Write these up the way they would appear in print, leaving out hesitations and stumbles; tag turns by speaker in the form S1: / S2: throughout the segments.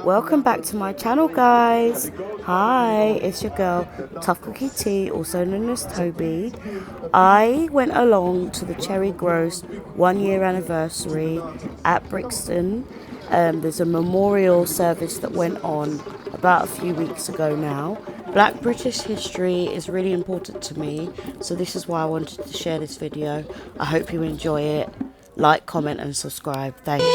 S1: Welcome back to my channel, guys. Hi, it's your girl Tough Cookie Tea, also known as Toby. I went along to the Cherry Groce 1 year anniversary at Brixton. There's a memorial service that went on about a few weeks ago now. Black British history is really important to me, so this is why I wanted to share this video. I hope you enjoy it. Like, comment and subscribe. Thanks.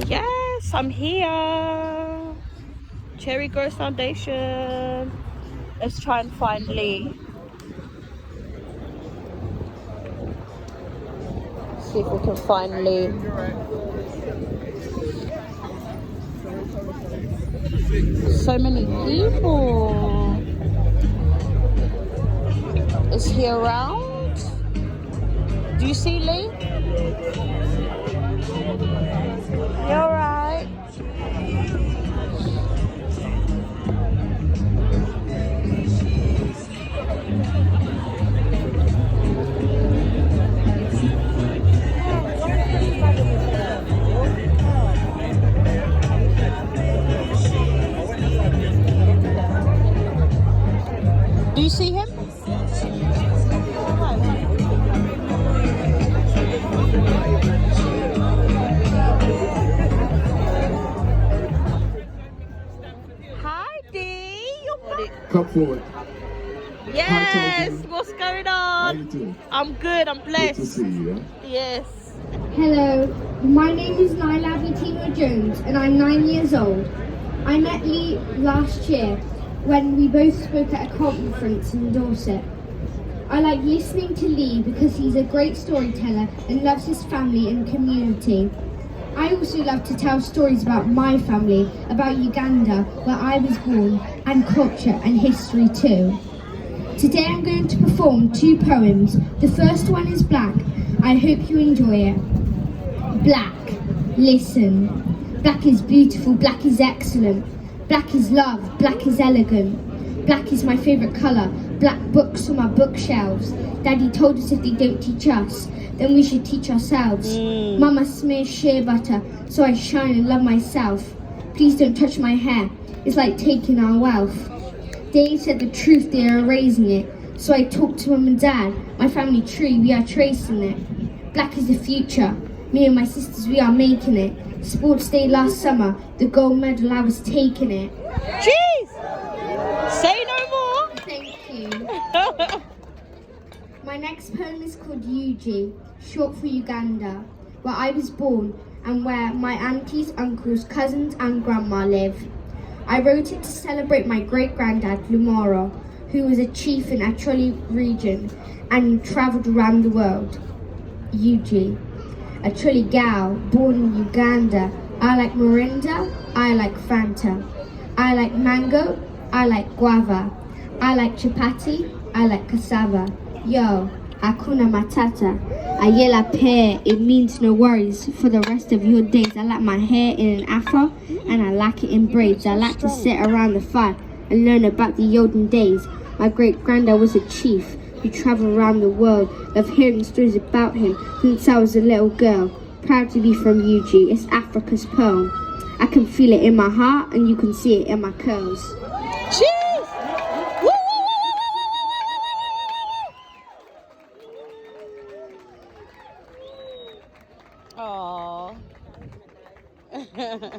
S1: Yes, I'm here. Cherry Groce Foundation. Let's try and find Lee. See if we can find Lee. So many people. Is he around? Do you see Lee? You alright? Do you see him? Hi, Dee.
S2: Come forward.
S1: Yes. What's going on?
S2: How you doing?
S1: I'm good. I'm blessed.
S2: Good to see you.
S1: Yes.
S3: Hello, my name is Nyla Vitina Jones and I'm 9 years old. I met Lee last year when we both spoke at a conference in Dorset. I like listening to Lee because he's a great storyteller and loves his family and community. I also love to tell stories about my family, about Uganda, where I was born, and culture and history too. Today I'm going to perform 2 poems. The first one is Black. I hope you enjoy it. Black, listen. Black is beautiful, black is excellent. Black is love, black is elegant. Black is my favourite colour. Black books on my bookshelves. Daddy told us if they don't teach us, then we should teach ourselves. Mama smears shea butter, so I shine and love myself. Please don't touch my hair, it's like taking our wealth. They said the truth, they are erasing it. So I talked to Mum and Dad, my family tree, we are tracing it. Black is the future, me and my sisters, we are making it. Sports day last summer, the gold medal, I was taking it.
S1: Jeez! Say no more!
S3: Thank you. My next poem is called UG, short for Uganda, where I was born and where my aunties, uncles, cousins and grandma live. I wrote it to celebrate my great-granddad, Lumoro, who was a chief in Acholi region and travelled around the world. UG, Acholi gal, born in Uganda. I like Mirinda, I like Fanta. I like mango, I like guava. I like chapati, I like cassava. Yo, Hakuna Matata. Ayela pear, it means no worries for the rest of your days. I like my hair in an afro and I like it in braids. I like to sit around the fire and learn about the olden days. My great-granddad was a chief who travelled around the world. Love hearing stories about him since I was a little girl. Proud to be from UG, it's Africa's pearl. I can feel it in my heart and you can see it in my curls.
S1: Jeez! Woo, woo, woo, woo, woo, woo. Aww.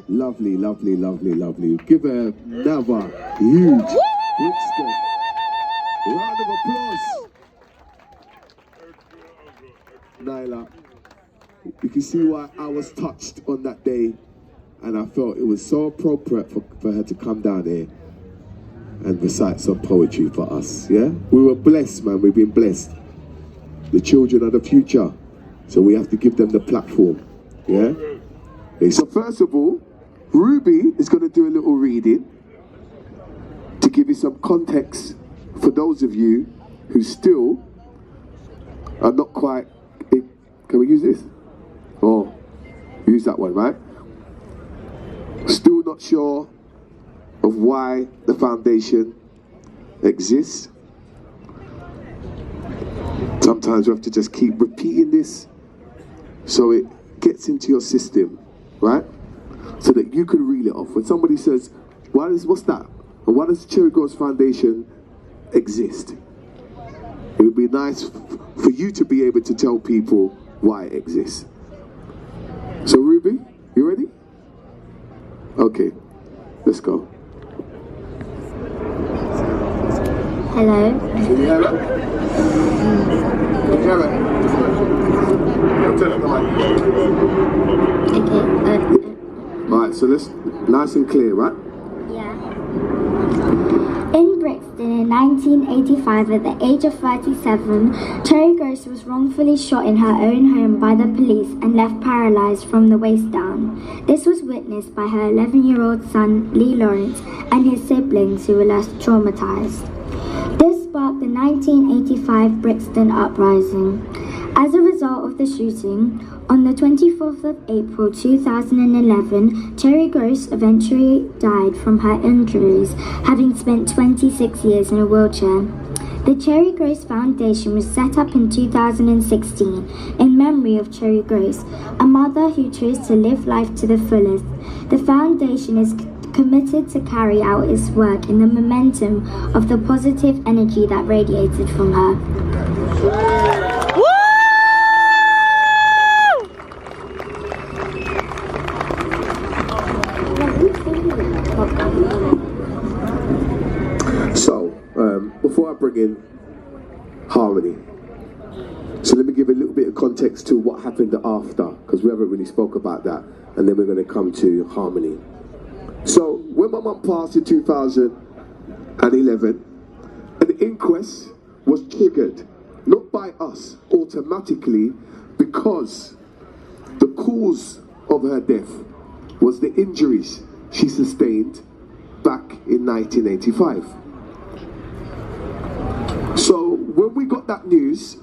S2: Lovely, lovely, lovely, lovely. Give her another huge Brixton. Round of applause. Nyla, you can see why I was touched on that day, and I felt it was so appropriate for her to come down here and recite some poetry for us, yeah? We were blessed, man, we've been blessed. The children are the future, so we have to give them the platform, yeah? Okay, so first of all, Ruby is going to do a little reading to give you some context for those of you who still are not quite Can we use this? Oh, use that one, right? Still not sure of why the foundation exists. Sometimes we have to just keep repeating this so it gets into your system, right? So that you can reel it off. When somebody says, what's that? And why does the Cherry Groce Foundation exist? It would be nice for you to be able to tell people why it exists. So Ruby, you ready? Okay, let's go.
S3: Hello.
S2: Can you hear it? Can you hear it?
S3: Okay.
S2: Alright, so let's, nice and clear, right?
S3: Yeah. In Brixton in 1985, at the age of 37, Cherry Groce was wrongfully shot in her own home by the police and left paralysed from the waist down. This was witnessed by her 11-year-old son, Lee Lawrence, and his siblings, who were less traumatised. This sparked the 1985 Brixton uprising. As a result of the shooting, on the 24th of April 2011, Cherry Groce eventually died from her injuries, having spent 26 years in a wheelchair. The Cherry Groce Foundation was set up in 2016 in memory of Cherry Groce, a mother who chose to live life to the fullest. The foundation is committed to carry out its work in the momentum of the positive energy that radiated from her.
S2: So, before I bring in Harmony, so let me give a little bit of context to what happened after, because we haven't really spoke about that, and then we're going to come to Harmony. So, when my mum passed in 2011, an inquest was triggered, not by us, automatically, because the cause of her death was the injuries she sustained back in 1985. So when we got that news,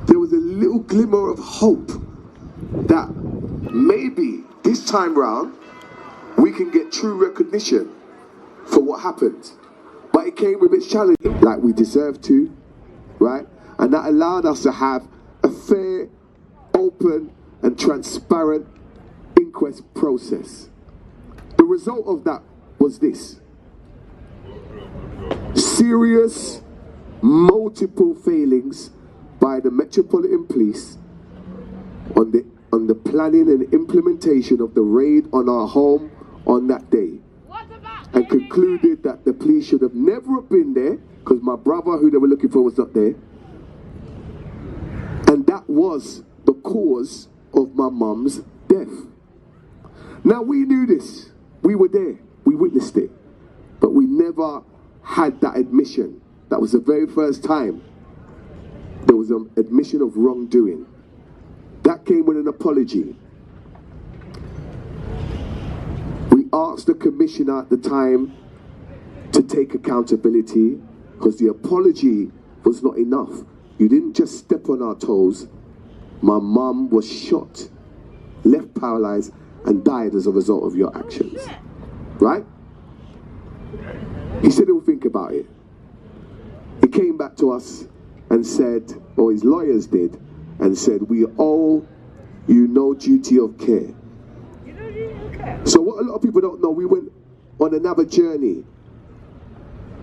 S2: there was a little glimmer of hope that maybe this time round we can get true recognition for what happened. But it came with its challenge, like we deserved to, right? And that allowed us to have a fair, open and transparent inquest process. The result of that was this: serious, multiple failings by the Metropolitan Police on the planning and implementation of the raid on our home on that day, and concluded that the police should have never been there because my brother who they were looking for was not there, and that was the cause of my mum's death. Now we knew this, we were there, we witnessed it, but we never had that admission. That was the very first time there was an admission of wrongdoing. That came with an apology. We asked the commissioner at the time to take accountability, because the apology was not enough. You didn't just step on our toes. My mum was shot, left paralyzed, and died as a result of your actions. Right? He said he'll think about it. He came back to us and said, or his lawyers did, and said, we owe you no duty of care. So what a lot of people don't know, we went on another journey.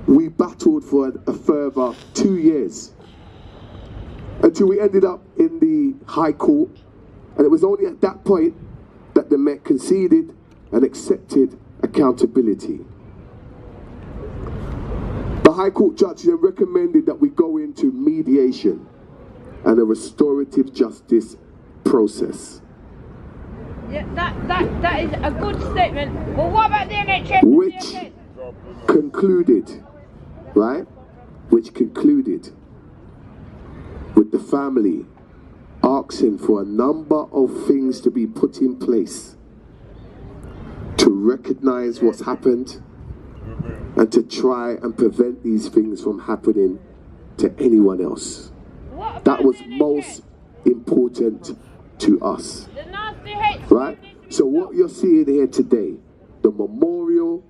S2: We battled for a further 2 years until we ended up in the High Court, and it was only at that point that the Met conceded and accepted accountability. The High Court judge then recommended that we go into mediation and a restorative justice process.
S4: Yeah, that is a good statement. But what about the NHS?
S2: Which concluded, right? Which concluded with the family asking for a number of things to be put in place to recognize what's happened and to try and prevent these things from happening to anyone else. That was most important to us.
S4: The nasty hate.
S2: Right? So what you're seeing here today, the memorial,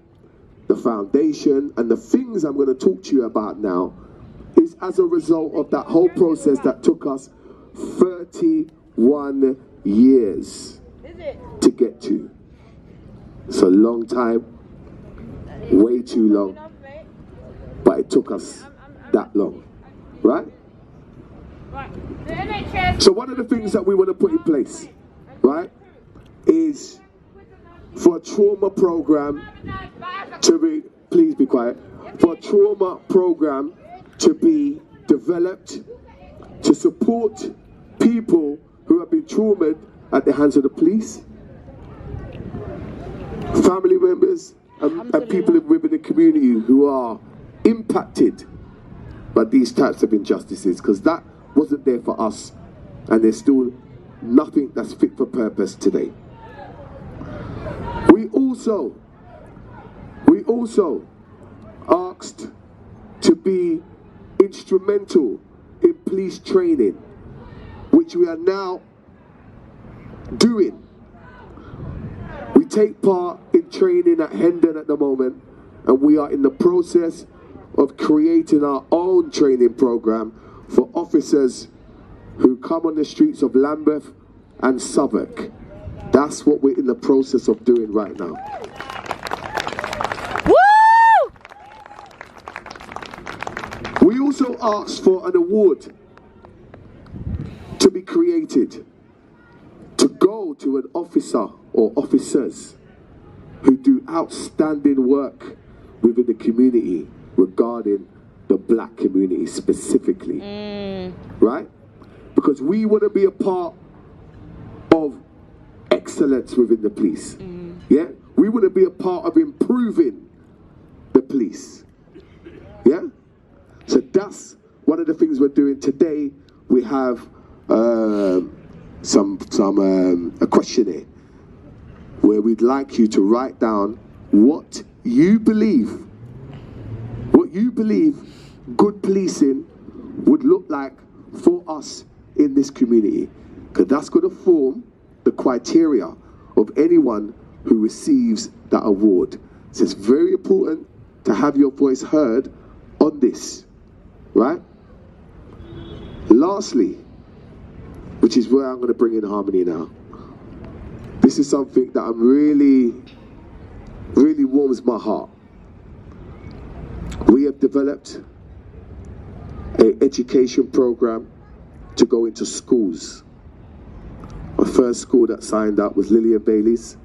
S2: the foundation, and the things I'm going to talk to you about now, is as a result of that whole process that took us 31 years to get to. It's a long time, way too long, but it took us that long, right? So one of the things that we want to put in place, right, is for a trauma program to be, please be quiet, for a trauma program to be developed to support people who have been traumatized at the hands of the police, family members, and people within the community who are impacted by these types of injustices, because that wasn't there for us, and there's still nothing that's fit for purpose today. We also asked to be instrumental in police training, which we are now doing. We take part in training at Hendon at the moment, and we are in the process of creating our own training program for officers who come on the streets of Lambeth and Southwark. That's what we're in the process of doing right now.
S1: Woo!
S2: We also asked for an award to be created to go to an officer or officers who do outstanding work within the community regarding the black community specifically, right? Because we want to be a part of excellence within the police. Yeah, we want to be a part of improving the police. Yeah, so that's one of the things we're doing today. We have a questionnaire where we'd like you to write down what you believe good policing would look like for us in this community, because that's going to form the criteria of anyone who receives that award. So it's very important to have your voice heard on this, right? Lastly, which is where I'm going to bring in Harmony now, this is something that I'm really warms my heart. We have developed an education program to go into schools. My first school that signed up was Lillian Bailey's.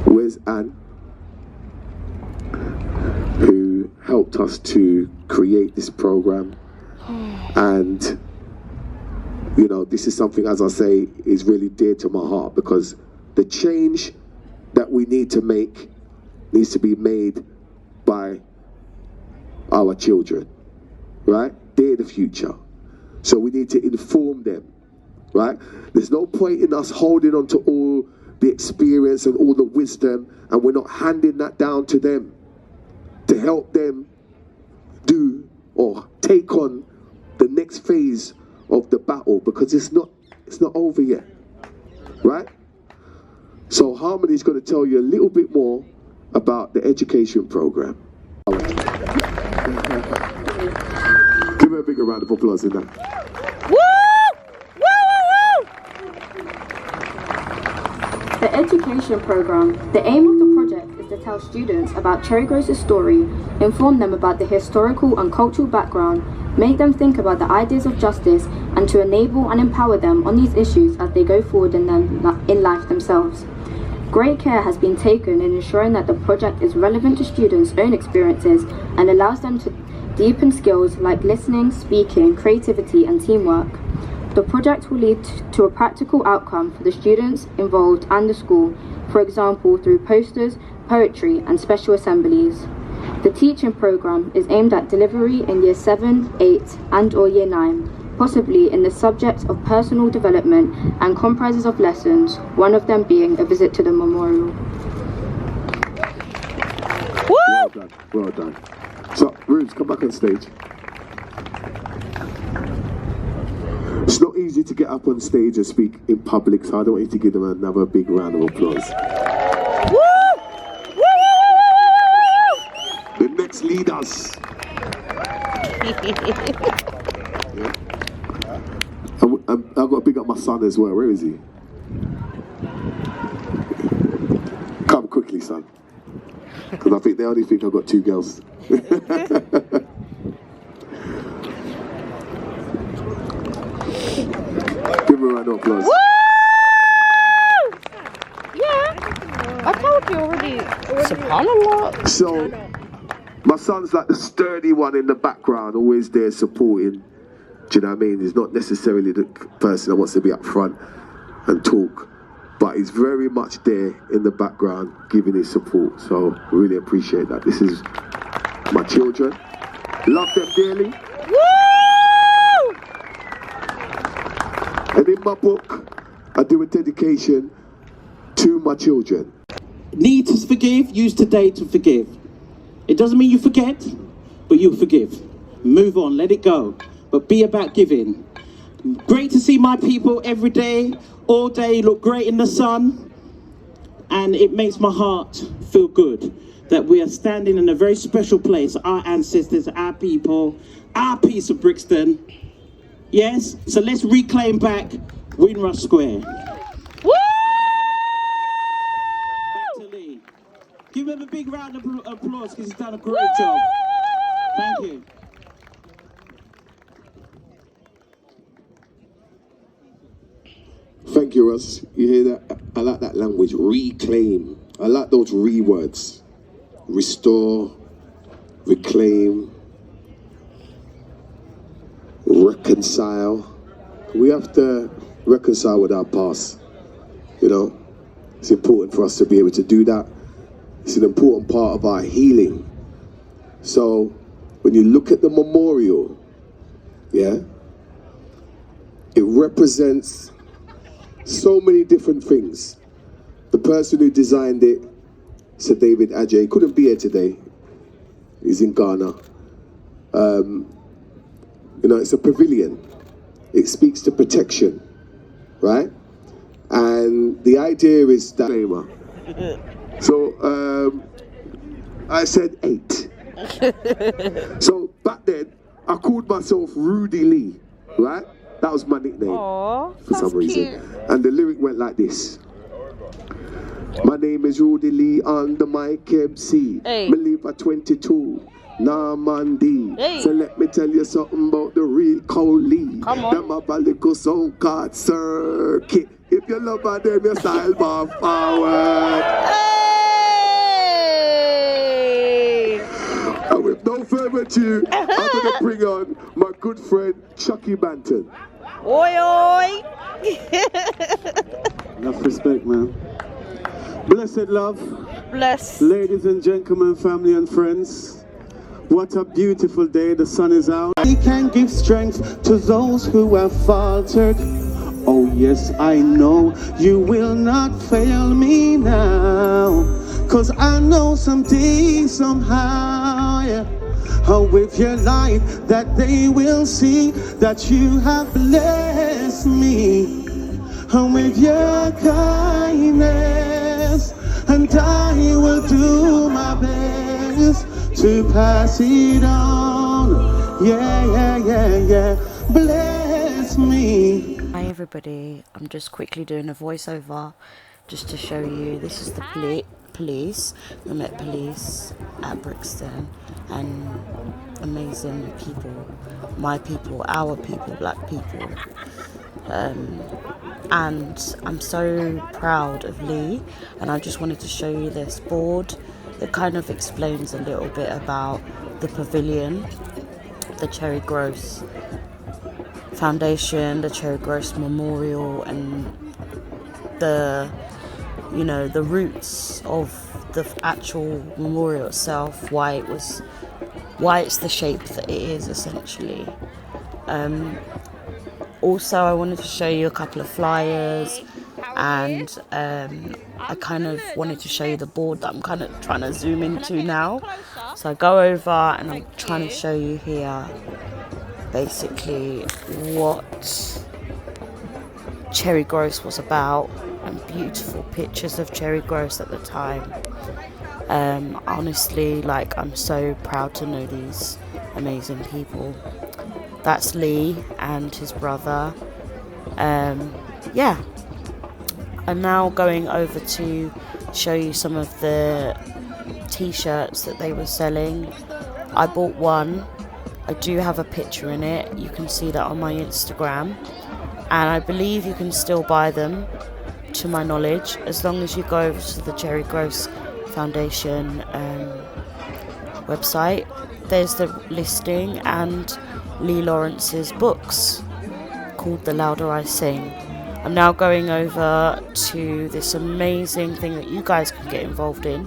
S2: Where's Anne? Who helped us to create this program. And, you know, this is something, as I say, is really dear to my heart, because the change that we need to make needs to be made by our children, right? They're the future. So we need to inform them, right? There's no point in us holding on to all the experience and all the wisdom, and we're not handing that down to them to help them do or take on the next phase of the battle, because it's not over yet, right? So Harmony's going to tell you a little bit more about the education program. Give her a bigger round of applause in that.
S1: Woo! Woo, woo, woo!
S5: The education program. The aim of the project is to tell students about Cherry Groce's story, inform them about the historical and cultural background, make them think about the ideas of justice, and to enable and empower them on these issues as they go forward in life themselves. Great care has been taken in ensuring that the project is relevant to students' own experiences and allows them to deepen skills like listening, speaking, creativity, and teamwork. The project will lead to a practical outcome for the students involved and the school, for example, through posters, poetry, and special assemblies. The teaching program is aimed at delivery in Year 7, 8, and/or Year 9, possibly in the subject of personal development, and comprises of lessons, one of them being a visit to the memorial.
S2: Well done. So, Rubes, come back on stage. easy to get up on stage and speak in public, so I don't want you to give them another big round of applause. The next leaders. Yeah. I've got to pick up my son as well. Where is he? Come quickly, son. Because I think they only think I've got 2 girls. Give him a round of applause.
S1: Woo! Yeah, I told you already. SubhanAllah.
S2: So, my son's like the sturdy one in the background, always there supporting. Do you know what I mean? He's not necessarily the person that wants to be up front and talk, but he's very much there in the background giving his support. So, really appreciate that. This is my children. Love them dearly.
S1: Woo!
S2: And in my book, I do a dedication to my children.
S6: Need to forgive, use today to forgive. It doesn't mean you forget, but you forgive. Move on, let it go. But be about giving. Great to see my people every day, all day, look great in the sun. And it makes my heart feel good that we are standing in a very special place. Our ancestors, our people, our piece of Brixton. Yes, so let's reclaim back Windrush Square.
S1: Woo!
S6: Give him a big round of applause because he's done a great job. Thank you.
S2: Thank you, Russ. You hear that? I like that language. Reclaim. I like those words. Restore, reclaim, reconcile. We have to reconcile with our past. You know, it's important for us to be able to do that. It's an important part of our healing. So when you look at the memorial, yeah, it represents so many different things. The person who designed it, Sir David Ajay, couldn't be here today. He's in Ghana. You know, it's a pavilion. It speaks to protection, right? And the idea is that. So I said 8. So back then, I called myself Rudy Lee, right? That was my nickname.
S1: Aww,
S2: for some reason. Cute. And the lyric went like this. My name is Rudy Lee on the mic MC.
S1: Hey.
S2: Me live at 22. Normandy.
S1: Hey.
S2: So let me tell you something about the real Cowley.
S1: Come on.
S2: Them have a little sound card circuit. If you love her, them your style bar forward.
S1: Hey!
S2: And with no further ado, I'm going to bring on my good friend Chucky Banton.
S1: Oi, oi!
S7: Enough respect, man. Blessed love.
S1: Bless.
S7: Ladies and gentlemen, family and friends. What a beautiful day, the sun is out. He can give strength to those who have faltered. Oh yes, I know you will not fail me now. Cause I know someday, somehow, yeah, how with your light that they will see that you have blessed me. And with your kindness, and I will do my best to pass it on. Yeah. Bless me.
S1: Hi everybody, I'm just quickly doing a voiceover just to show you this is the police. I met police at Brixton and amazing people, my people, our people, black people. And I'm so proud of Lee, and I just wanted to show you this board that kind of explains a little bit about the pavilion, the Cherry Groce Foundation, the Cherry Groce Memorial, and the, you know, the roots of the actual memorial itself, why it's the shape that it is essentially. Also, I wanted to show you a couple of flyers, and I kind of wanted to show you the board that I'm kind of trying to zoom into now. So I go over and I'm trying to show you here basically what Cherry Groce was about, and beautiful pictures of Cherry Groce at the time. Honestly, like, I'm so proud to know these amazing people. That's Lee and his brother. Yeah, I'm now going over to show you some of the t-shirts that they were selling. I bought one. I do have a picture in it. You can see that on my Instagram, and I believe you can still buy them, to my knowledge, as long as you go over to the Cherry Groce Foundation website. There's the listing and Lee Lawrence's books called The Louder I Sing. I'm now going over to this amazing thing that you guys can get involved in,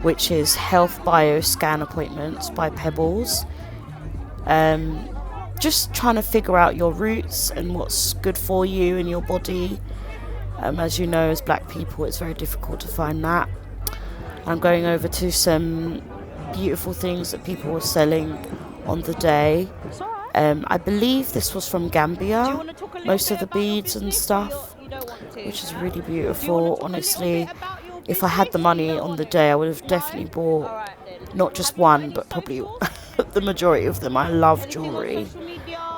S1: which is health bio scan appointments by Pebbles. Just trying to figure out your roots and what's good for you and your body. As you know, as black people, it's very difficult to find that. I'm going over to some beautiful things that people were selling on the day. I believe this was from Gambia, most of the beads and stuff, which is really beautiful. Honestly, if I had the money on the day, I would have definitely bought not just one, but probably the majority of them. I love jewellery.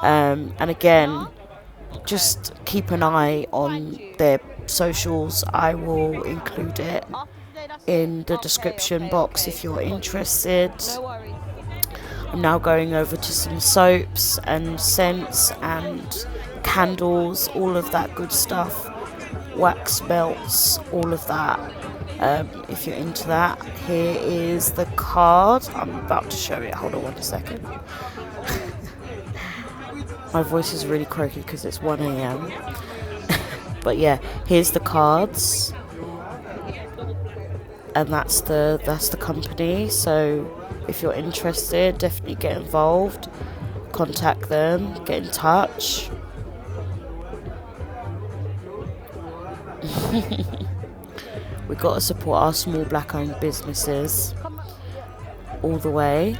S1: And again, just keep an eye on their socials. I will include it in the description box if you're interested. I'm now going over to some soaps and scents and candles, all of that good stuff, wax melts, all of that. If you're into that, here is the card. I'm about to show it. Hold on 1 second. My voice is really croaky because it's 1 a.m. But yeah, here's the cards, and that's the company. So if you're interested, definitely get involved, contact them, get in touch. We've got to support our small black owned businesses all the way.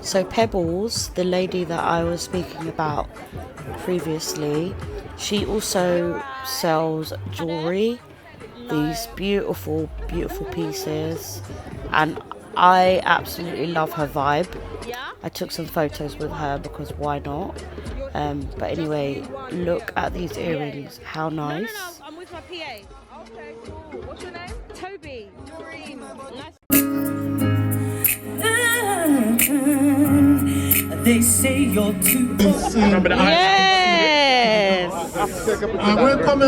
S1: So Pebbles, the lady that I was speaking about previously, she also sells jewellery, these beautiful, beautiful pieces, and I absolutely love her vibe. I took some photos with her because why not? But anyway, look at these earrings, how nice.
S4: No, I'm with my PA. Okay, cool. What's your name? Toby. Doreen. Nice.
S8: They say you're too old.
S4: Yes!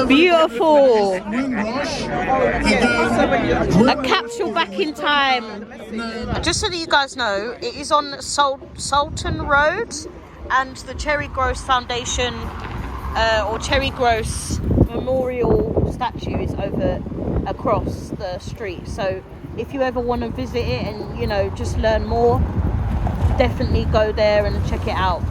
S4: Beautiful! A capsule back in time.
S1: Just so that you guys know, it is on Sultan Road, and the Cherry Groce Foundation or Cherry Groce Memorial statue is over across the street. So if you ever want to visit it and, you know, just learn more, definitely go there and check it out.